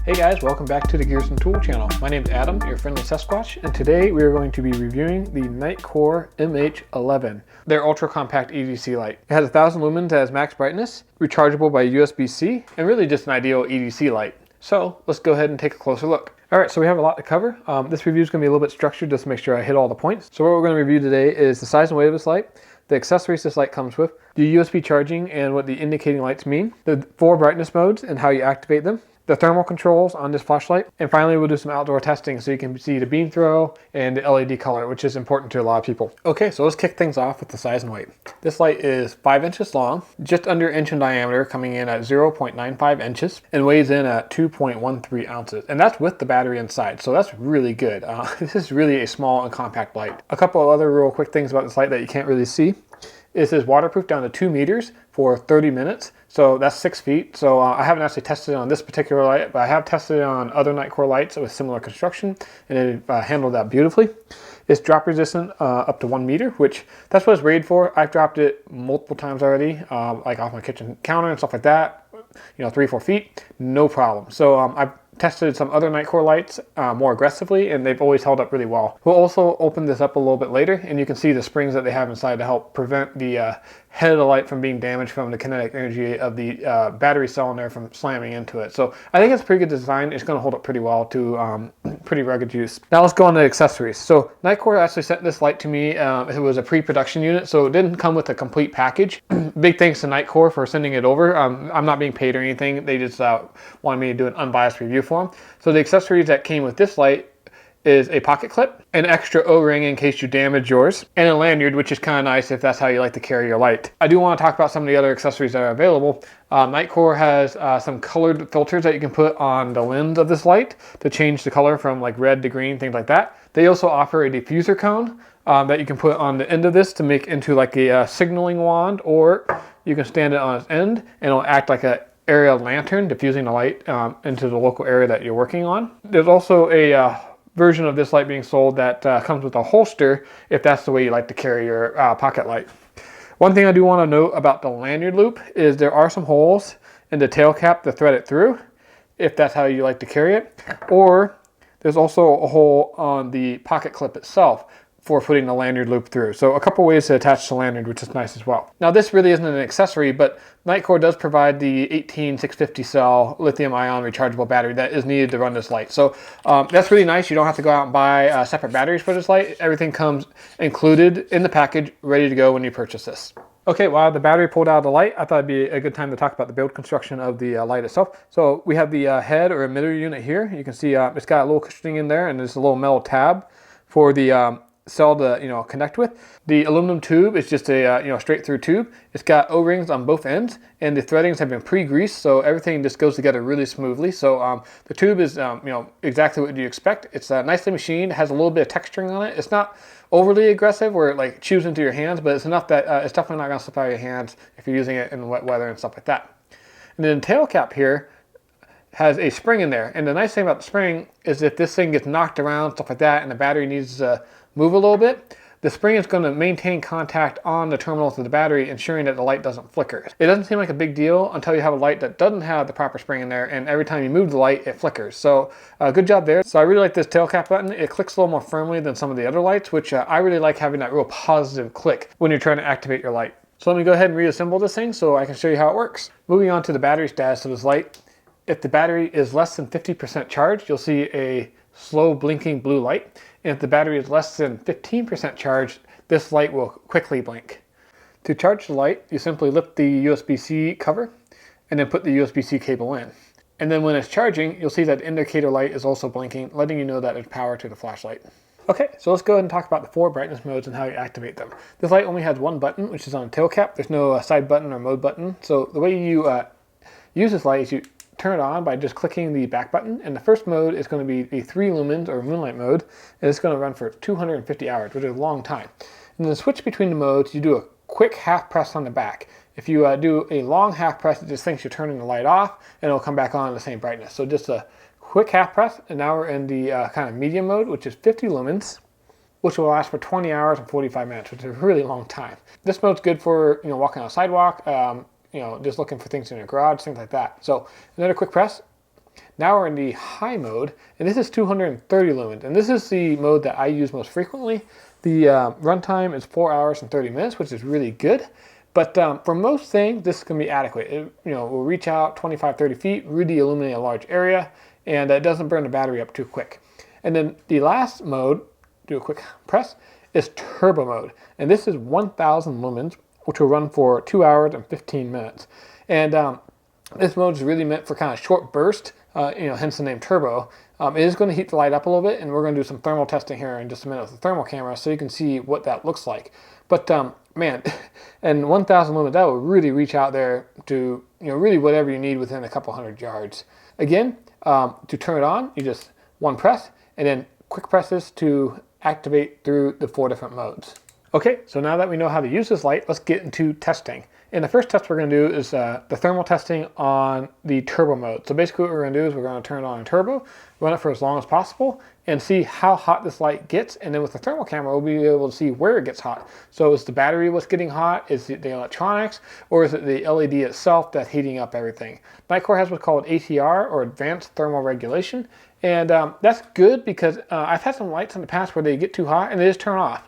Hey guys, welcome back to the GearsNTool channel. My name is Adam, your friendly Sasquatch, and today we are going to be reviewing the Nitecore MH11, their ultra compact EDC light. It has 1000 lumens as max brightness, rechargeable by USB-C, and really just an ideal EDC light. So let's go ahead and take a closer look. Alright, so we have a lot to cover. This review is going to be a little bit structured just to make sure I hit all the points. So what we're going to review today is the size and weight of this light, the accessories this light comes with, the USB charging and what the indicating lights mean, the 4 brightness modes and how you activate them, the thermal controls on this flashlight, and finally we'll do some outdoor testing so you can see the beam throw and the LED color, which is important to a lot of people. Okay, so let's kick things off with the size and weight. This light is 5 inches long, just under an inch in diameter, coming in at 0.95 inches, and weighs in at 2.13 ounces. And that's with the battery inside, so that's really good. This is really a small and compact light. A couple of other real quick things about this light that you can't really see. It is waterproof down to 2 meters for 30 minutes. So that's 6 feet. So I haven't actually tested it on this particular light, but I have tested it on other Nitecore lights with similar construction, and it handled that beautifully. It's drop resistant up to 1 meter, which that's what it's rated for. I've dropped it multiple times already, like off my kitchen counter and stuff like that. 3-4 feet, no problem. So I've tested some other Nitecore lights more aggressively, and they've always held up really well. We'll also open this up a little bit later, and you can see the springs that they have inside to help prevent the head of the light from being damaged from the kinetic energy of the battery cell in there from slamming into it. So I think it's a pretty good design. It's going to hold up pretty well to pretty rugged use. Now let's go on to accessories. So Nitecore actually sent this light to me. It was a pre-production unit, so it didn't come with a complete package. Big thanks to Nitecore for sending it over. I'm not being paid or anything. They just wanted me to do an unbiased review for them. So the accessories that came with this light is a pocket clip, an extra O-ring in case you damage yours, and a lanyard, which is kind of nice if that's how you like to carry your light. I do want to talk about some of the other accessories that are available. Nitecore has some colored filters that you can put on the lens of this light to change the color from like red to green, things like that. They also offer a diffuser cone that you can put on the end of this to make into like a signaling wand, or you can stand it on its end and it'll act like a area lantern, diffusing the light into the local area that you're working on. There's also a version of this light being sold that comes with a holster if that's the way you like to carry your pocket light. One thing I do want to note about the lanyard loop is there are some holes in the tail cap to thread it through if that's how you like to carry it, or there's also a hole on the pocket clip itself for putting the lanyard loop through. So a couple ways to attach the lanyard, which is nice as well. Now this really isn't an accessory, but Nitecore does provide the 18650 cell lithium ion rechargeable battery that is needed to run this light. So that's really nice. You don't have to go out and buy separate batteries for this light. Everything comes included in the package, ready to go when you purchase this. Okay, while the battery pulled out of the light, I thought it'd be a good time to talk about the build construction of the light itself. So we have the head or emitter unit here. You can see it's got a little cushioning in there, and there's a little metal tab for the cell to connect with. The aluminum tube is just a straight through tube. It's got O-rings on both ends, and the threadings have been pre-greased, so everything just goes together really smoothly. So the tube is exactly what you expect. It's nicely machined. It has a little bit of texturing on it. It's not overly aggressive where it like chews into your hands, but it's enough that it's definitely not going to slip out of your hands if you're using it in wet weather and stuff like that. And then the tail cap here has a spring in there, and the nice thing about the spring is if this thing gets knocked around, stuff like that, and the battery needs to move a little bit, the spring is going to maintain contact on the terminals of the battery, ensuring that the light doesn't flicker. It doesn't seem like a big deal until you have a light that doesn't have the proper spring in there, and every time you move the light, it flickers. So good job there. So I really like this tail cap button. It clicks a little more firmly than some of the other lights, which I really like having that real positive click when you're trying to activate your light. So let me go ahead and reassemble this thing so I can show you how it works. Moving on to the battery status of this light. If the battery is less than 50% charged, you'll see a slow blinking blue light. And if the battery is less than 15% charged, this light will quickly blink. To charge the light, you simply lift the USB-C cover and then put the USB-C cable in. And then when it's charging, you'll see that the indicator light is also blinking, letting you know that there's power to the flashlight. Okay, so let's go ahead and talk about the 4 brightness modes and how you activate them. This light only has one button, which is on the tail cap. There's no side button or mode button. So the way you use this light is you turn it on by just clicking the back button, and the first mode is going to be the 3 lumens or moonlight mode, and it's going to run for 250 hours, which is a long time. And then to switch between the modes, you do a quick half press on the back. If you do a long half press, it just thinks you're turning the light off, and it'll come back on at the same brightness. So just a quick half press, and now we're in the kind of medium mode, which is 50 lumens, which will last for 20 hours and 45 minutes, which is a really long time. This mode's good for walking on a sidewalk, just looking for things in your garage, things like that. So another quick press, Now we're in the high mode, and this is 230 lumens, and this is the mode that I use most frequently. The runtime is 4 hours and 30 minutes, which is really good. But for most things, this is going to be adequate. It, will reach out 25, 30 feet, really illuminate a large area, and it doesn't burn the battery up too quick. And then the last mode, do a quick press, is turbo mode. And this is 1000 lumens, which will run for 2 hours and 15 minutes. And this mode is really meant for kind of short burst, hence the name turbo. It is going to heat the light up a little bit, and we're going to do some thermal testing here in just a minute with the thermal camera so you can see what that looks like. But man, and 1000 lumens, that will really reach out there to really whatever you need within a couple hundred yards. Again, to turn it on, you just one press, and then quick presses to activate through the 4 different modes. Okay, so now that we know how to use this light, let's get into testing. And the first test we're going to do is the thermal testing on the turbo mode. So basically what we're going to do is we're going to turn it on in turbo, run it for as long as possible, and see how hot this light gets. And then with the thermal camera, we'll be able to see where it gets hot. So is the battery what's getting hot? Is it the electronics? Or is it the LED itself that's heating up everything? Nitecore has what's called ATR, or Advanced Thermal Regulation. And that's good because I've had some lights in the past where they get too hot and they just turn off.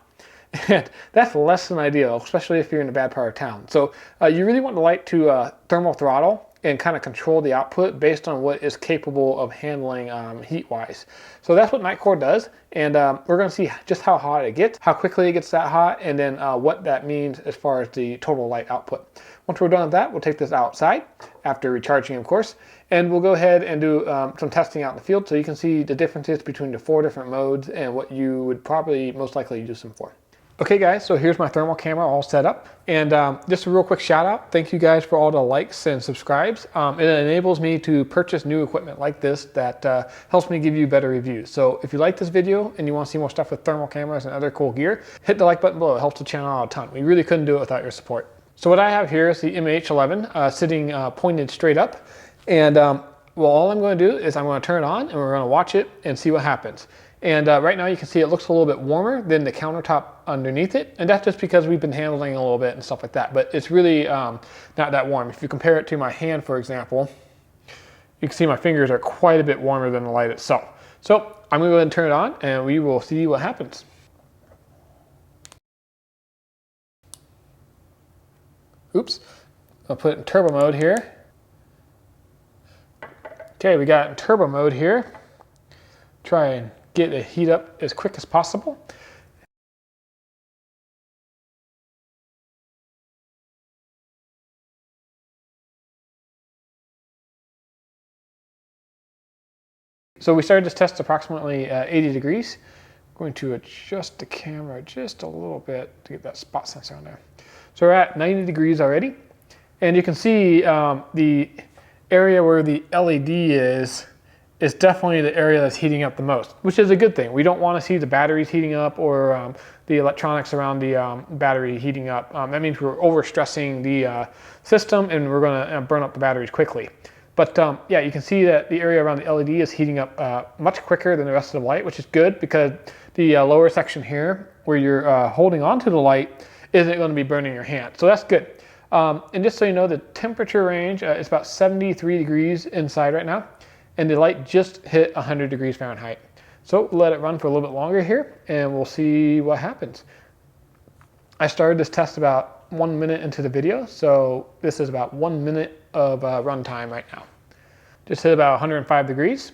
And that's less than ideal, especially if you're in a bad part of town. So you really want the light to thermal throttle and kind of control the output based on what is capable of handling heat-wise. So that's what Nitecore does, and we're going to see just how hot it gets, how quickly it gets that hot, and then what that means as far as the total light output. Once we're done with that, we'll take this outside, after recharging of course, and we'll go ahead and do some testing out in the field so you can see the differences between the 4 different modes and what you would probably most likely use them for. Okay guys, so here's my thermal camera all set up, and just a real quick shout out. Thank you guys for all the likes and subscribes. It enables me to purchase new equipment like this that helps me give you better reviews. So if you like this video and you want to see more stuff with thermal cameras and other cool gear, hit the like button below. It helps the channel out a ton. We really couldn't do it without your support. So what I have here is the MH11 sitting pointed straight up, and well, all I'm going to do is I'm going to turn it on and we're going to watch it and see what happens. And right now you can see it looks a little bit warmer than the countertop underneath it. And that's just because we've been handling a little bit and stuff like that. But it's really not that warm. If you compare it to my hand, for example, you can see my fingers are quite a bit warmer than the light itself. So I'm going to go ahead and turn it on and we will see what happens. Oops, I'll put it in turbo mode here. Okay, we got it in turbo mode here. Try and get the heat up as quick as possible. So we started this test approximately 80 degrees. I'm going to adjust the camera just a little bit to get that spot sensor on there. So we're at 90 degrees already. And you can see the area where the LED is definitely the area that's heating up the most, which is a good thing. We don't want to see the batteries heating up or the electronics around the battery heating up. That means we're overstressing the system and we're going to burn up the batteries quickly. But yeah, you can see that the area around the LED is heating up much quicker than the rest of the light, which is good because the lower section here where you're holding onto the light isn't going to be burning your hand. So that's good. And just so you know, the temperature range is about 73 degrees inside right now. And the light just hit 100 degrees Fahrenheit. So let it run for a little bit longer here and we'll see what happens. I started this test about 1 minute into the video, so this is about 1 minute of run time right now. Just hit about 105 degrees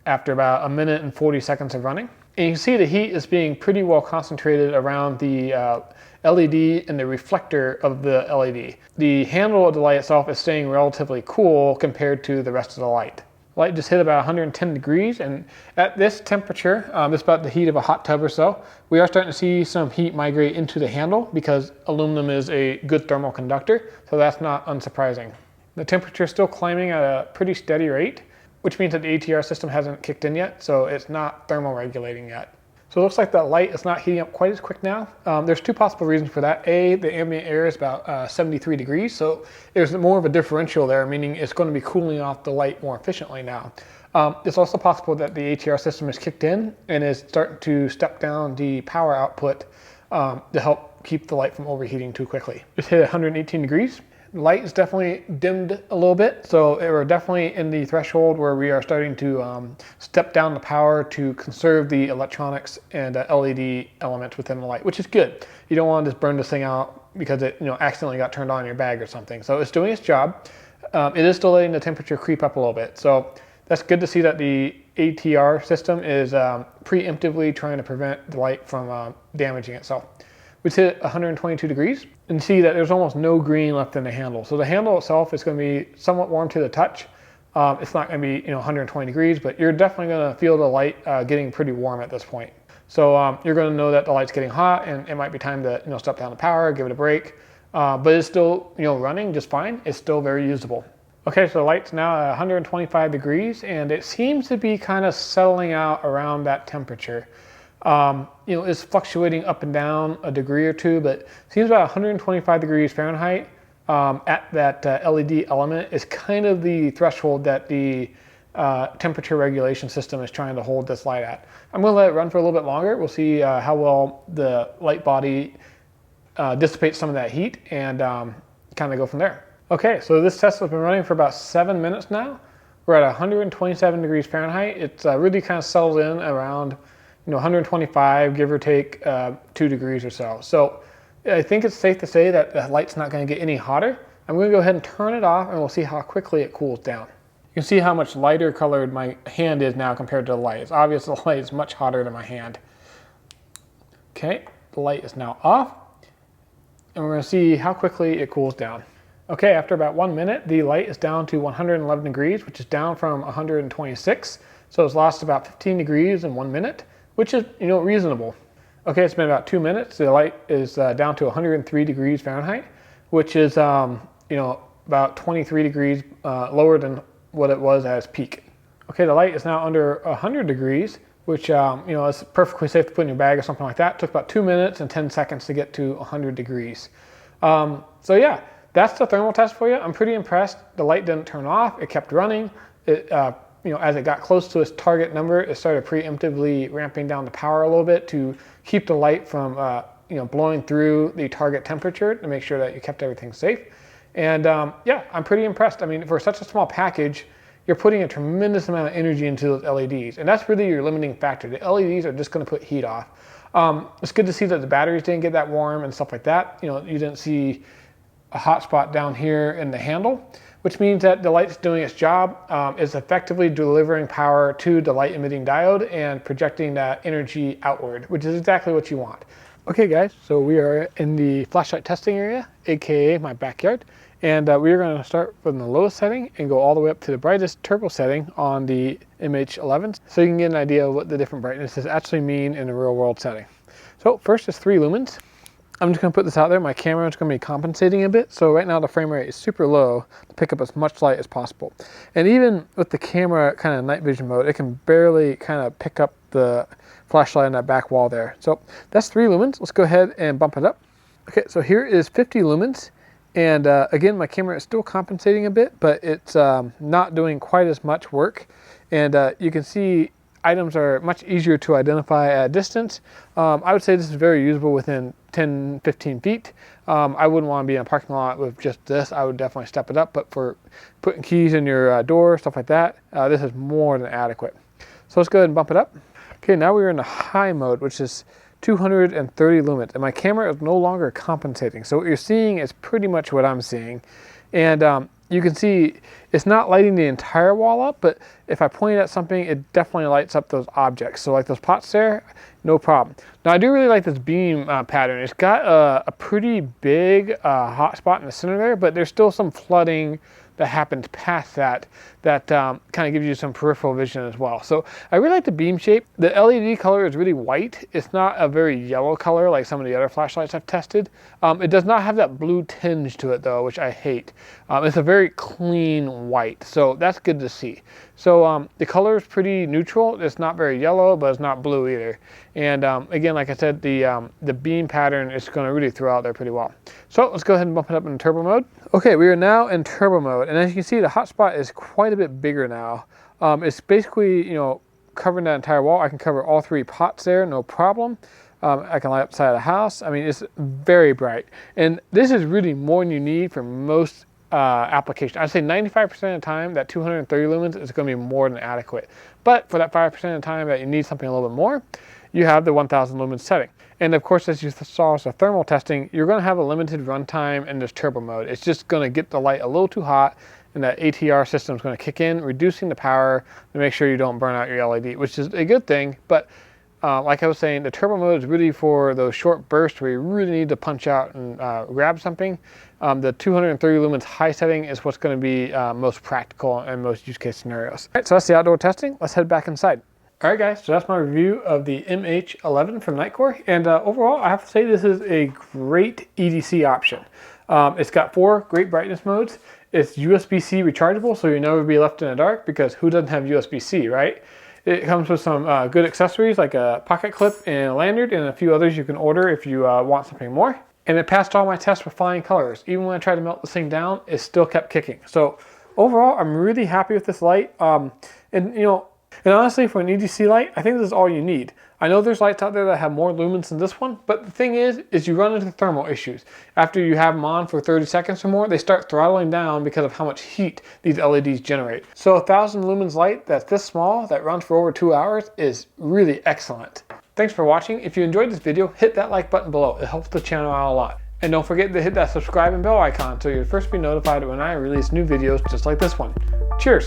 after about 1 minute and 40 seconds of running. And you can see the heat is being pretty well concentrated around the LED and the reflector of the LED. The handle of the light itself is staying relatively cool compared to the rest of the light. The light just hit about 110 degrees, and at this temperature, it's about the heat of a hot tub or so, we are starting to see some heat migrate into the handle because aluminum is a good thermal conductor, so that's not unsurprising. The temperature is still climbing at a pretty steady rate, which means that the ATR system hasn't kicked in yet, so it's not thermal regulating yet. So it looks like that light is not heating up quite as quick now. There's 2 possible reasons for that. A, the ambient air is about 73 degrees, so there's more of a differential there, meaning it's going to be cooling off the light more efficiently now. It's also possible that the ATR system is kicked in and is starting to step down the power output to help keep the light from overheating too quickly. Just hit 118 degrees. Light is definitely dimmed a little bit, so we're definitely in the threshold where we are starting to step down the power to conserve the electronics and LED elements within the light, which is good. You don't want to just burn this thing out because it accidentally got turned on in your bag or something. So it's doing its job. It is still letting the temperature creep up a little bit. So that's good to see that the ATR system is preemptively trying to prevent the light from damaging itself. We hit 122 degrees and see that there's almost no green left in the handle. So the handle itself is going to be somewhat warm to the touch. It's not going to be 120 degrees, but you're definitely going to feel the light getting pretty warm at this point. So you're going to know that the light's getting hot and it might be time to step down the power, give it a break. But it's still running just fine. It's still very usable. Okay, so the light's now at 125 degrees and it seems to be kind of settling out around that temperature. It's fluctuating up and down a degree or two, but seems about 125 degrees Fahrenheit at that LED element is kind of the threshold that the temperature regulation system is trying to hold this light at. I'm going to let it run for a little bit longer. We'll see how well the light body dissipates some of that heat and kind of go from there. Okay, so this test has been running for about 7 minutes now. We're at 127 degrees Fahrenheit. It's really kind of settled in around 125, give or take 2 degrees or so. So I think it's safe to say that the light's not going to get any hotter. I'm going to go ahead and turn it off and we'll see how quickly it cools down. You can see how much lighter colored my hand is now compared to the light. It's obvious the light is much hotter than my hand. Okay, the light is now off and we're going to see how quickly it cools down. Okay, after about 1 minute, the light is down to 111 degrees, which is down from 126. So it's lost about 15 degrees in 1 minute, which is, reasonable. Okay, it's been about 2 minutes. The light is down to 103 degrees Fahrenheit, which is, about 23 degrees lower than what it was at its peak. Okay, the light is now under 100 degrees, which, is perfectly safe to put in your bag or something like that. It took about 2 minutes and 10 seconds to get to 100 degrees. So yeah, that's the thermal test for you. I'm pretty impressed. The light didn't turn off. It kept running. It, as it got close to its target number, it started preemptively ramping down the power a little bit to keep the light from, blowing through the target temperature to make sure that you kept everything safe. And yeah, I'm pretty impressed. I mean, for such a small package, you're putting a tremendous amount of energy into those LEDs. And that's really your limiting factor. The LEDs are just going to put heat off. It's good to see that the batteries didn't get that warm and stuff like that. You didn't see a hot spot down here in the handle, which means that the light's doing its job. It's effectively delivering power to the light emitting diode and projecting that energy outward, which is exactly what you want. Okay guys, so we are in the flashlight testing area, AKA my backyard. And we are going to start from the lowest setting and go all the way up to the brightest turbo setting on the MH11, so you can get an idea of what the different brightnesses actually mean in a real world setting. So first is 3 lumens. I'm just going to put this out there. My camera is going to be compensating a bit. So right now the frame rate is super low to pick up as much light as possible. And even with the camera kind of night vision mode, it can barely kind of pick up the flashlight on that back wall there. So that's 3 lumens. Let's go ahead and bump it up. Okay, so here is 50 lumens. And again, my camera is still compensating a bit, but it's not doing quite as much work. And you can see items are much easier to identify at a distance. I would say this is very usable within 10, 15 feet. I wouldn't want to be in a parking lot with just this. I would definitely step it up, but for putting keys in your door, stuff like that, this is more than adequate. So let's go ahead and bump it up. Okay, now we're in the high mode, which is 230 lumens, and my camera is no longer compensating. So what you're seeing is pretty much what I'm seeing. And you can see it's not lighting the entire wall up, but if I point at something, it definitely lights up those objects. So like those pots there, no problem. Now I do really like this beam pattern. It's got a pretty big hot spot in the center there, but there's still some flooding that happens past that kind of gives you some peripheral vision as well. So I really like the beam shape. The LED color is really white. It's not a very yellow color like some of the other flashlights I've tested. It does not have that blue tinge to it though, which I hate. It's a very clean white, so that's good to see. So the color is pretty neutral. It's not very yellow, but it's not blue either. And again, like I said, the beam pattern is going to really throw out there pretty well. So let's go ahead and bump it up in turbo mode. Okay, we are now in turbo mode, and as you can see, the hotspot is quite a bit bigger now. It's basically, covering that entire wall. I can cover all 3 pots there, no problem. I can light up the side of the house. I mean, it's very bright. And this is really more than you need for most applications. I'd say 95% of the time that 230 lumens is going to be more than adequate. But for that 5% of the time that you need something a little bit more, you have the 1000 lumens setting. And of course, as you saw us thermal testing, you're going to have a limited runtime in this turbo mode. It's just going to get the light a little too hot, and that ATR system is going to kick in, reducing the power to make sure you don't burn out your LED, which is a good thing. But like I was saying, the turbo mode is really for those short bursts where you really need to punch out and grab something. The 230 lumens high setting is what's going to be most practical in most use case scenarios. All right, so that's the outdoor testing. Let's head back inside. All right, guys, so that's my review of the MH11 from Nitecore. And overall, I have to say this is a great EDC option. It's got 4 great brightness modes. It's USB-C rechargeable, so you'll never be left in the dark, because who doesn't have USB-C, right? It comes with some good accessories like a pocket clip and a lanyard, and a few others you can order if you want something more. And it passed all my tests with flying colors. Even when I tried to melt this thing down, it still kept kicking. So overall, I'm really happy with this light. And honestly, for an EDC light, I think this is all you need. I know there's lights out there that have more lumens than this one, but the thing is you run into thermal issues. After you have them on for 30 seconds or more, they start throttling down because of how much heat these LEDs generate. So a 1000 lumens light that's this small, that runs for over 2 hours, is really excellent. Thanks for watching. If you enjoyed this video, hit that like button below. It helps the channel out a lot. And don't forget to hit that subscribe and bell icon so you'll first be notified when I release new videos just like this one. Cheers!